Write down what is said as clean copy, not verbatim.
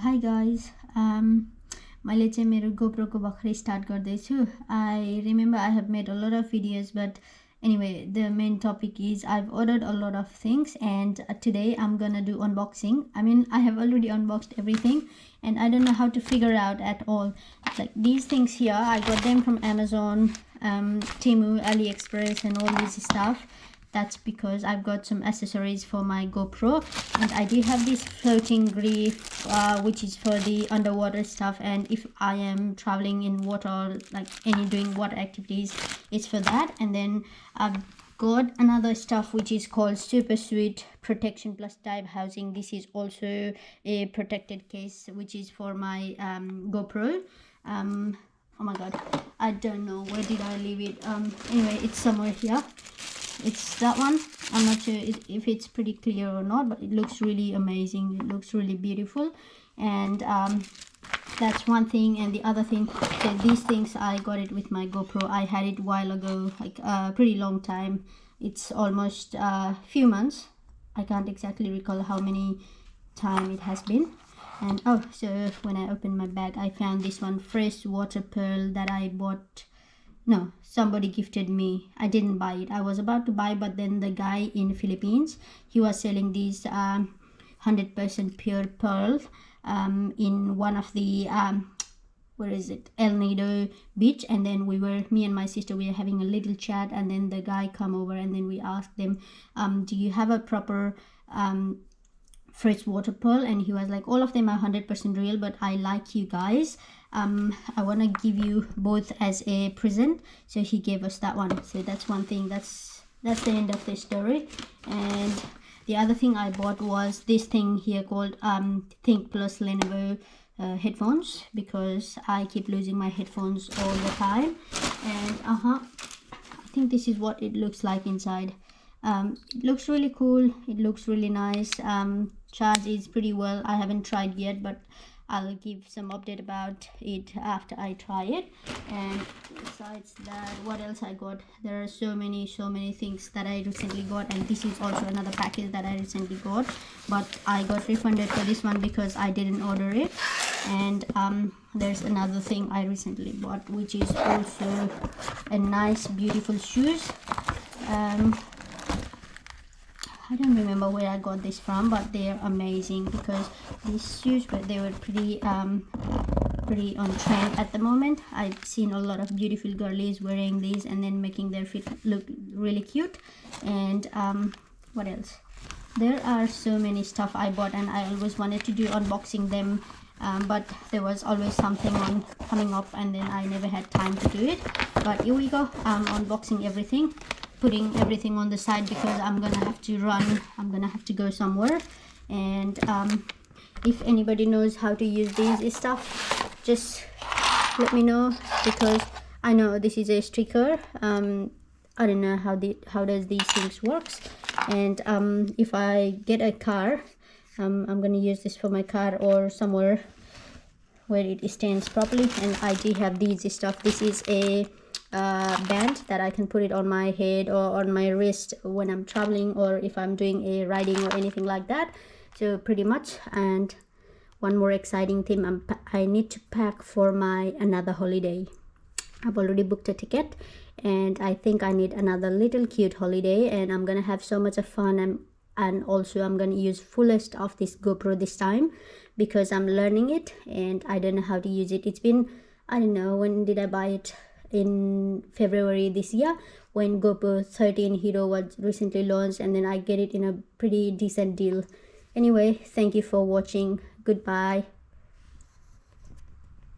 Hi guys, मैले चाहिँ मेरो GoPro को भर्खरै स्टार्ट गर्दैछु. I remember I have made a lot of videos, but anyway, the main topic is I've ordered a lot of things, and today I'm gonna do unboxing. I mean, I have already unboxed everything and I don't know how to figure out at all. Like these things here, I got them from Amazon, Temu, AliExpress and all this stuff. That's because I've got some accessories for my GoPro, and I do have this floating grip which is for the underwater stuff, and if I am traveling in water, like doing water activities, it's for that. And then I've got another stuff which is called Super Sweet Protection Plus Dive Housing. This is also a protected case which is for my GoPro. Oh my god, I don't know where did I leave it. Anyway, it's somewhere here. It's that one. I'm not sure if it's pretty clear or not, but it looks really amazing. It looks really beautiful. And that's one thing. And the other thing, so these things, I got it with my GoPro. I had it a while ago, like a pretty long time. It's almost a few months. I can't exactly recall how many time it has been. And oh, so when I opened my bag, I found this one, fresh water pearl, that I bought. No, somebody gifted me. I didn't buy it. I was about to buy, but then the guy in Philippines, he was selling these 100% pure pearl in one of the where is it, El Nido beach. And then me and my sister, we were having a little chat, and then the guy come over, and then we asked them, do you have a proper freshwater pearl? And he was like, all of them are 100% real, but I like you guys, I want to give you both as a present. So he gave us that one. So that's one thing. That's the end of the story. And the other thing I bought was this thing here called Think Plus Lenovo headphones, because I keep losing my headphones all the time. And I think this is what it looks like inside. It looks really cool. It looks really nice. Charge is pretty well. I haven't tried yet, but I'll give some update about it after I try it. And besides that, what else I got? There are so many things that I recently got, and this is also another package that I recently got, but I got refunded for this one because I didn't order it. And there's another thing I recently bought, which is also a nice beautiful shoes. I don't remember where I got this from, but they're amazing because these shoes, they were pretty on trend at the moment. I've seen a lot of beautiful girlies wearing these and then making their feet look really cute. And what else? There are so many stuff I bought, and I always wanted to do unboxing them, but there was always something coming up, and then I never had time to do it. But here we go. I'm unboxing everything, putting everything on the side because I'm gonna have to run. I'm gonna have to go somewhere. And if anybody knows how to use these stuff, just let me know, because I know this is a sticker. I don't know how does these things works. And if I get a car, I'm gonna use this for my car or somewhere where it stands properly. And I do have these stuff. This is a band that I can put it on my head or on my wrist when I'm traveling, or if I'm doing a riding or anything like that. So pretty much. And one more exciting thing, I need to pack for my another holiday. I've already booked a ticket, and I think I need another little cute holiday, and I'm gonna have so much of fun. And also I'm gonna use fullest of this GoPro this time because I'm learning it and I don't know how to use it. It's been, I don't know, when did I buy it? In February this year, when GoPro 13 Hero was recently launched, and then I get it in a pretty decent deal. Anyway, thank you for watching. Goodbye.